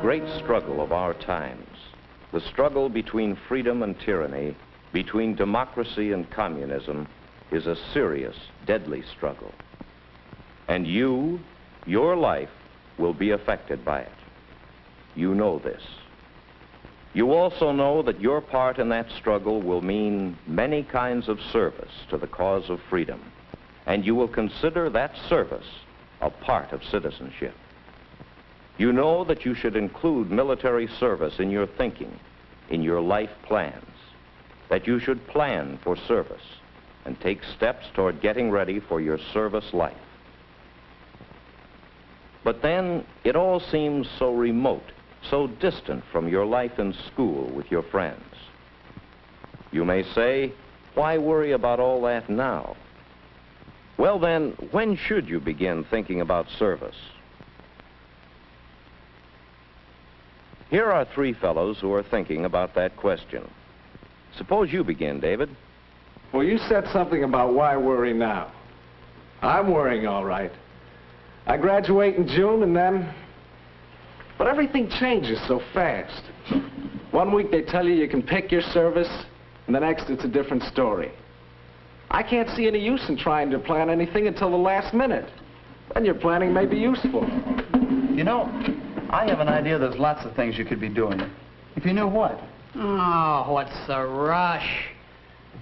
great struggle of our times. The struggle between freedom and tyranny, between democracy and communism, is a serious, deadly struggle. And your life, will be affected by it. You know this. You also know that your part in that struggle will mean many kinds of service to the cause of freedom, and you will consider that service a part of citizenship. You know that you should include military service in your thinking, in your life plans, that you should plan for service and take steps toward getting ready for your service life. But then it all seems so remote, so distant from your life in school with your friends. You may say, why worry about all that now? Well then, when should you begin thinking about service? Here are three fellows who are thinking about that question. Suppose you begin, David. Well, you said something about why worry now. I'm worrying all right. I graduate in June and then... But everything changes so fast. One week they tell you you can pick your service, and the next it's a different story. I can't see any use in trying to plan anything until the last minute. Then your planning may be useful. You know, I have an idea there's lots of things you could be doing. If you knew what. Oh, what's the rush?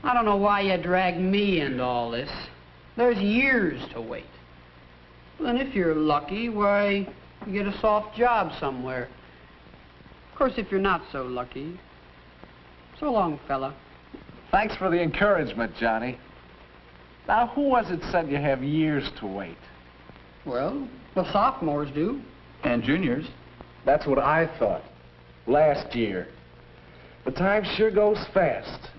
I don't know why you drag me into all this. There's years to wait. Then if you're lucky, why, you get a soft job somewhere. Of course, if you're not so lucky, so long, fella. Thanks for the encouragement, Johnny. Now, who was it said you have years to wait? Well, the sophomores do. And juniors. That's what I thought. Last year. The time sure goes fast.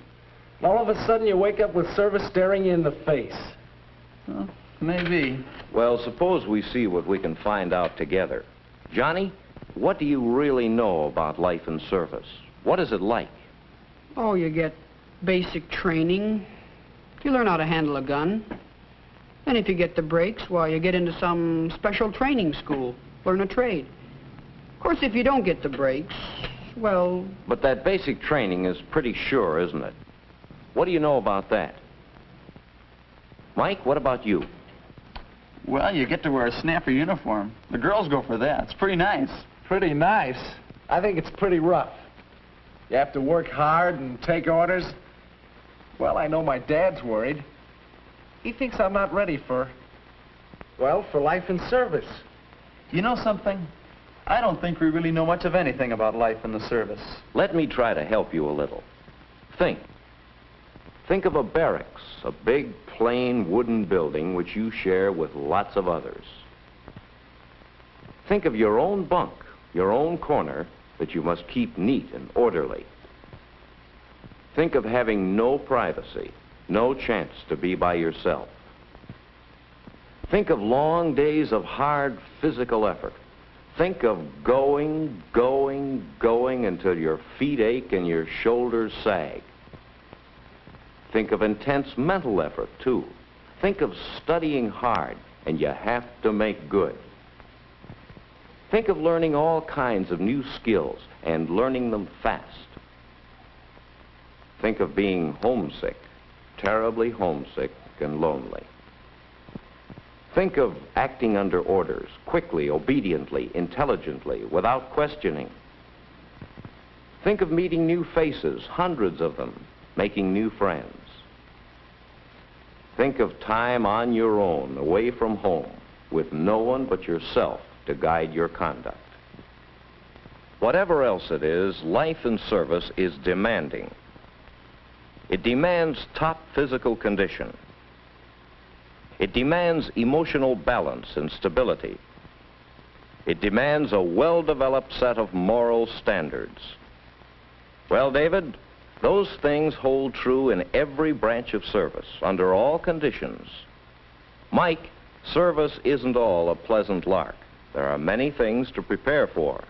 And all of a sudden, you wake up with service staring you in the face. Well, maybe. Well, suppose we see what we can find out together. Johnny, what do you really know about life in service? What is it like? Oh, you get basic training. You learn how to handle a gun. And if you get the breaks, why, you get into some special training school, learn a trade. Of course, if you don't get the breaks, well... But that basic training is pretty sure, isn't it? What do you know about that? Mike, what about you? Well, you get to wear a snapper uniform. The girls go for that. It's pretty nice. Pretty nice? I think it's pretty rough. You have to work hard and take orders. Well, I know my dad's worried. He thinks I'm not ready for life in service. You know something? I don't think we really know much of anything about life in the service. Let me try to help you a little. Think. Think of a barracks, a big, plain wooden building which you share with lots of others. Think of your own bunk, your own corner that you must keep neat and orderly. Think of having no privacy, no chance to be by yourself. Think of long days of hard physical effort. Think of going until your feet ache and your shoulders sag. Think of intense mental effort, too. Think of studying hard, and you have to make good. Think of learning all kinds of new skills and learning them fast. Think of being homesick, terribly homesick and lonely. Think of acting under orders, quickly, obediently, intelligently, without questioning. Think of meeting new faces, hundreds of them, making new friends. Think of time on your own, away from home, with no one but yourself to guide your conduct. Whatever else it is, life in service is demanding. It demands top physical condition. It demands emotional balance and stability. It demands a well-developed set of moral standards. Well, David, those things hold true in every branch of service, under all conditions. Mike, service isn't all a pleasant lark. There are many things to prepare for.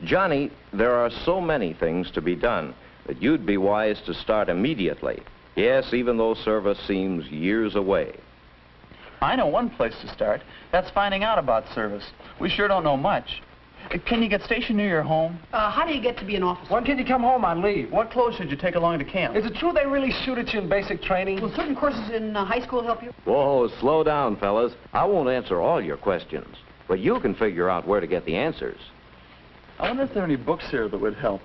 Johnny, there are so many things to be done that you'd be wise to start immediately. Yes, even though service seems years away. I know one place to start. That's finding out about service. We sure don't know much. Can you get stationed near your home? How do you get to be an officer? When can you come home on leave? What clothes should you take along to camp? Is it true they really shoot at you in basic training? Will certain courses in high school help you? Whoa, slow down, fellas. I won't answer all your questions, but you can figure out where to get the answers. I wonder if there are any books here that would help.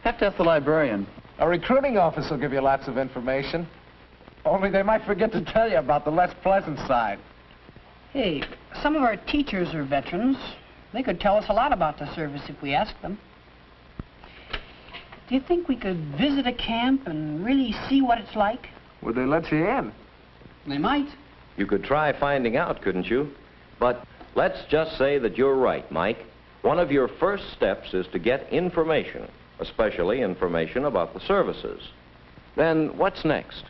Have to ask the librarian. A recruiting office will give you lots of information. Only they might forget to tell you about the less pleasant side. Hey, some of our teachers are veterans. They could tell us a lot about the service if we asked them. Do you think we could visit a camp and really see what it's like? Would they let you in? They might. You could try finding out, couldn't you? But let's just say that you're right, Mike. One of your first steps is to get information, especially information about the services. Then what's next?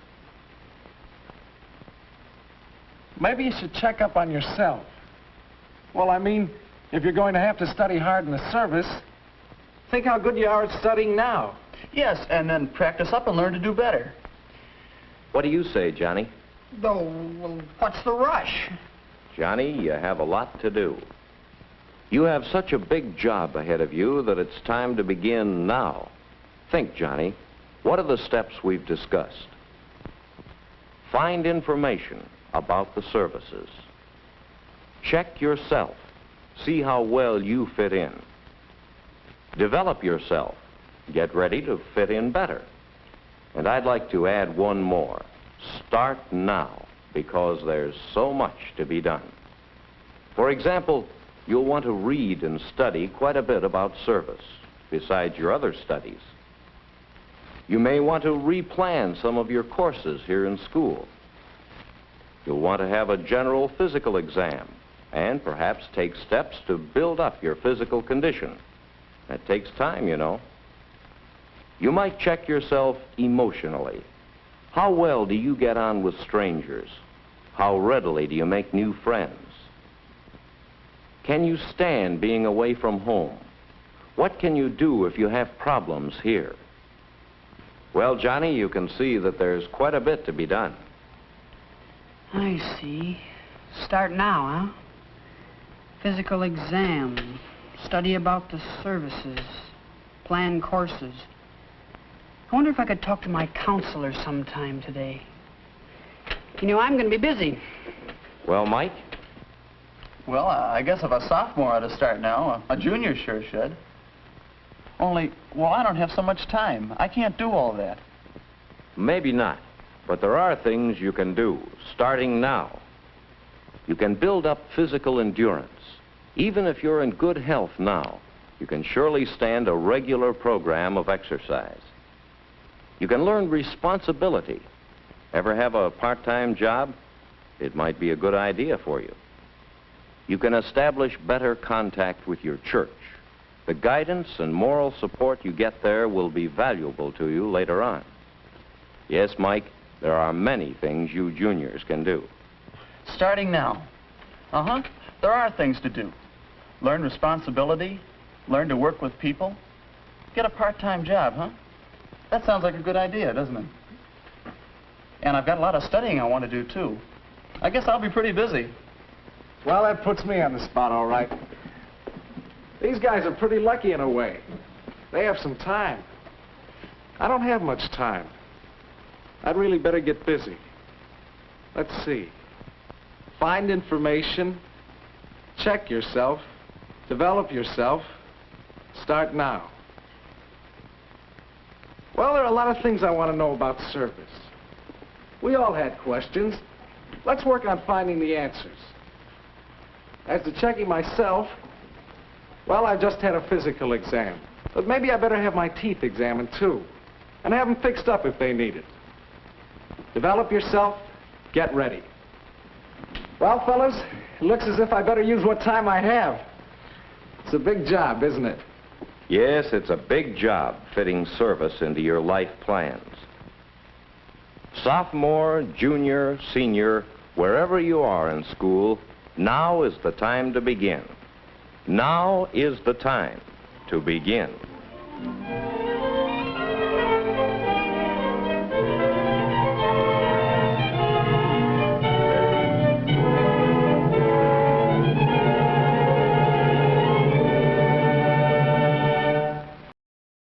Maybe you should check up on yourself. Well, I mean, if you're going to have to study hard in the service, think how good you are at studying now. Yes, and then practice up and learn to do better. What do you say, Johnny? Though, well, what's the rush? Johnny, you have a lot to do. You have such a big job ahead of you that it's time to begin now. Think, Johnny, what are the steps we've discussed? Find information about the services. Check yourself. See how well you fit in. Develop yourself. Get ready to fit in better. And I'd like to add one more. Start now, because there's so much to be done. For example, you'll want to read and study quite a bit about service, besides your other studies. You may want to replan some of your courses here in school. You'll want to have a general physical exam and perhaps take steps to build up your physical condition. That takes time, you know. You might check yourself emotionally. How well do you get on with strangers? How readily do you make new friends? Can you stand being away from home? What can you do if you have problems here? Well, Johnny, you can see that there's quite a bit to be done. I see. Start now, huh? Physical exam, study about the services, plan courses. I wonder if I could talk to my counselor sometime today. You know, I'm going to be busy. Well, Mike? Well, I guess if a sophomore ought to start now, a junior sure should. Only, well, I don't have so much time. I can't do all that. Maybe not, but there are things you can do, starting now. You can build up physical endurance. Even if you're in good health now, you can surely stand a regular program of exercise. You can learn responsibility. Ever have a part-time job? It might be a good idea for you. You can establish better contact with your church. The guidance and moral support you get there will be valuable to you later on. Yes, Mike, there are many things you juniors can do. Starting now. Uh-huh. There are things to do. Learn responsibility, learn to work with people, get a part-time job, huh? That sounds like a good idea, doesn't it? And I've got a lot of studying I want to do, too. I guess I'll be pretty busy. Well, that puts me on the spot, all right. These guys are pretty lucky in a way. They have some time. I don't have much time. I'd really better get busy. Let's see. Find information, check yourself, develop yourself, start now. Well, there are a lot of things I want to know about service. We all had questions. Let's work on finding the answers. As to checking myself, well, I've just had a physical exam. But maybe I better have my teeth examined, too, and have them fixed up if they need it. Develop yourself, get ready. Well, fellas, it looks as if I better use what time I have. It's a big job, isn't it? Yes, it's a big job fitting service into your life plans. Sophomore, junior, senior, wherever you are in school, now is the time to begin. Now is the time to begin.